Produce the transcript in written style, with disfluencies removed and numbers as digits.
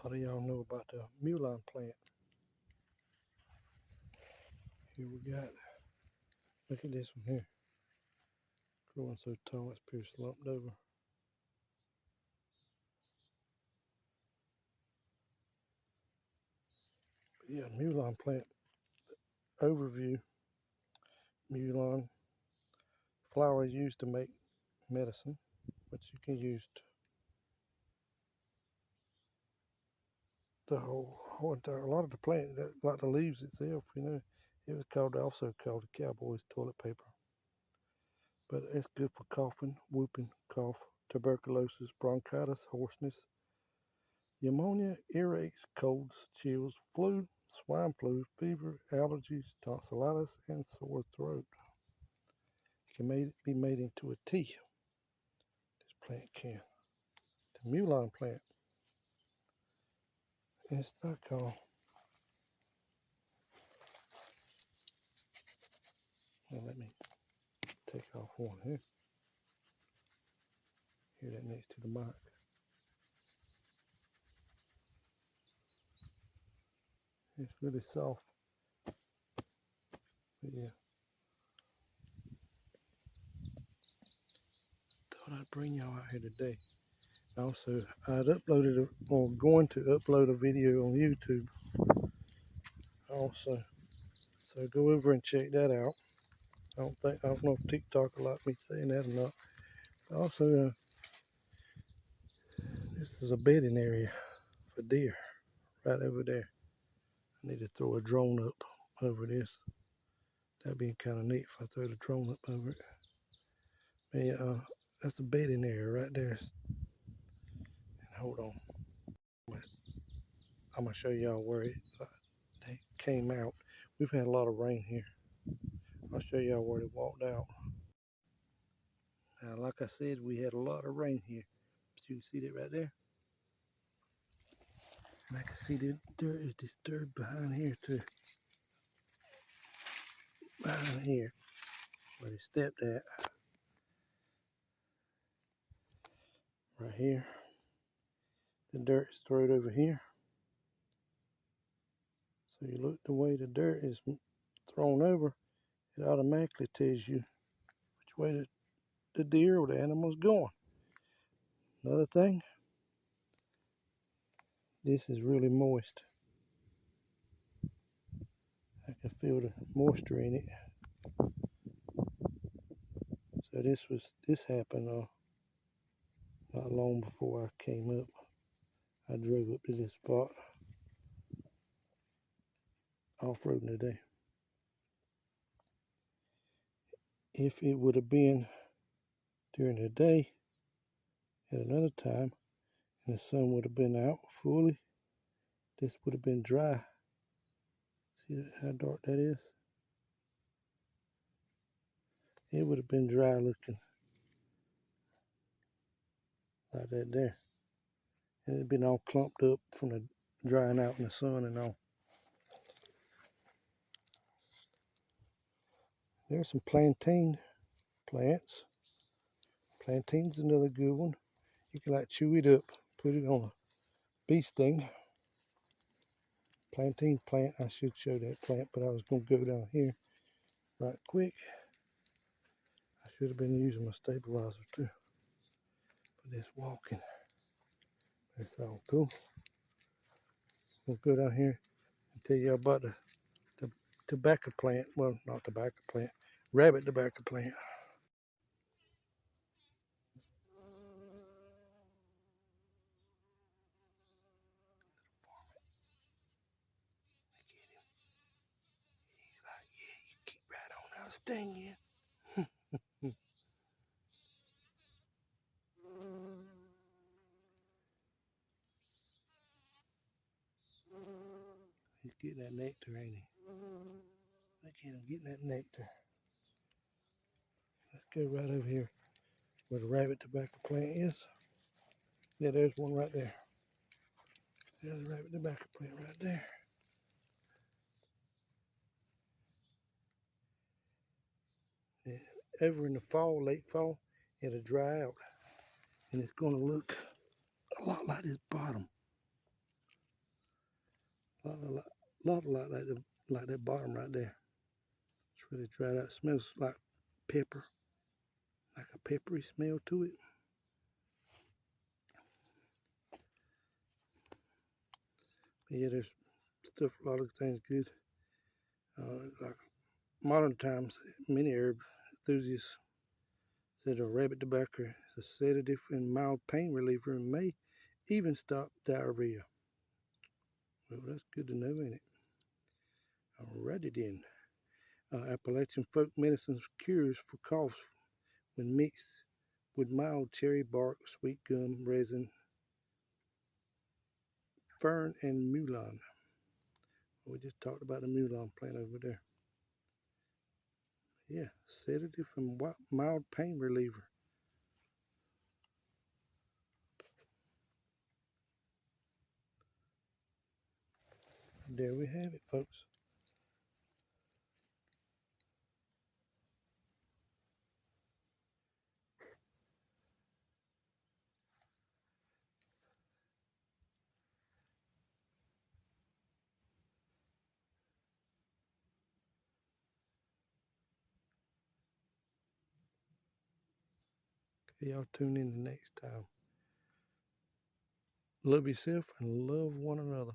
A lot of y'all know about the mullein plant. Here we got, look at this one here. Growing so tall it's pretty slumped over. But yeah, mullein plant overview. Mullein flower is used to make medicine, but you can use a lot of the plant, like the leaves itself, you know. It was also called the cowboy's toilet paper. But it's good for coughing, whooping cough, tuberculosis, bronchitis, hoarseness, pneumonia, earaches, colds, chills, flu, swine flu, fever, allergies, tonsillitis, and sore throat. It can be made into a tea. This plant can. The mullein plant. It's not called. Well, let me take off one here. Hear that next to the mic. It's really soft. But yeah. Thought I'd bring y'all out here today. Also, I'd uploaded or going to upload a video on YouTube also. So go over and check that out. I don't know if TikTok will like me saying that or not. Also, this is a bedding area for deer right over there. I need to throw a drone up over this. That'd be kind of neat if I throw the drone up over it. But yeah, that's a bedding area right there. And hold on. I'm going to show y'all where they came out. We've had a lot of rain here. I'll show y'all where they walked out. Now, like I said, we had a lot of rain here. You can see that right there. And I can see the dirt is disturbed behind here too. Behind here, where they stepped at. Right here. The dirt is thrown over here. So you look the way the dirt is thrown over, it automatically tells you which way the deer or the animal is going. Another thing, this is really moist. I can feel the moisture in it. So this happened not long before I came up. I drove up to this spot off-roading today. If it would have been during the day at another time and the sun would have been out fully, this would have been dry. See how dark that is? It would have been dry looking like that there. And it'd been all clumped up from the drying out in the sun and all. There's some plantain plants. Plantain's another good one. You can like chew it up, put it on a bee sting. Plantain plant, I should show that plant, but I was going to go down here right quick. I should have been using my stabilizer too for this walking. That's all cool. We'll go down here and tell you about the tobacco plant. Well, not tobacco plant, rabbit tobacco plant. He's like, yeah, you keep right on out, sting you. He's getting that nectar, ain't he? Look at him getting that nectar. Let's go right over here where the rabbit tobacco plant is. Yeah, there's one right there. There's the rabbit tobacco plant right there. Yeah, over in the fall, late fall, it'll dry out. And it's going to look a lot like this bottom. Lot like that bottom right there. It's really dried out. It smells like pepper, like a peppery smell to it. But yeah, there's stuff, a lot of things good. Like modern times, many herb enthusiasts said a rabbit tobacco is a sedative and mild pain reliever and may even stop diarrhea. Well, that's good to know, ain't it? Alrighty then. Appalachian folk medicine cures for coughs when mixed with mild cherry bark, sweet gum, resin, fern, and mullein. We just talked about the mullein plant over there. Yeah, sedative and mild pain reliever. There we have it, folks. Okay, y'all tune in the next time. Love yourself and love one another.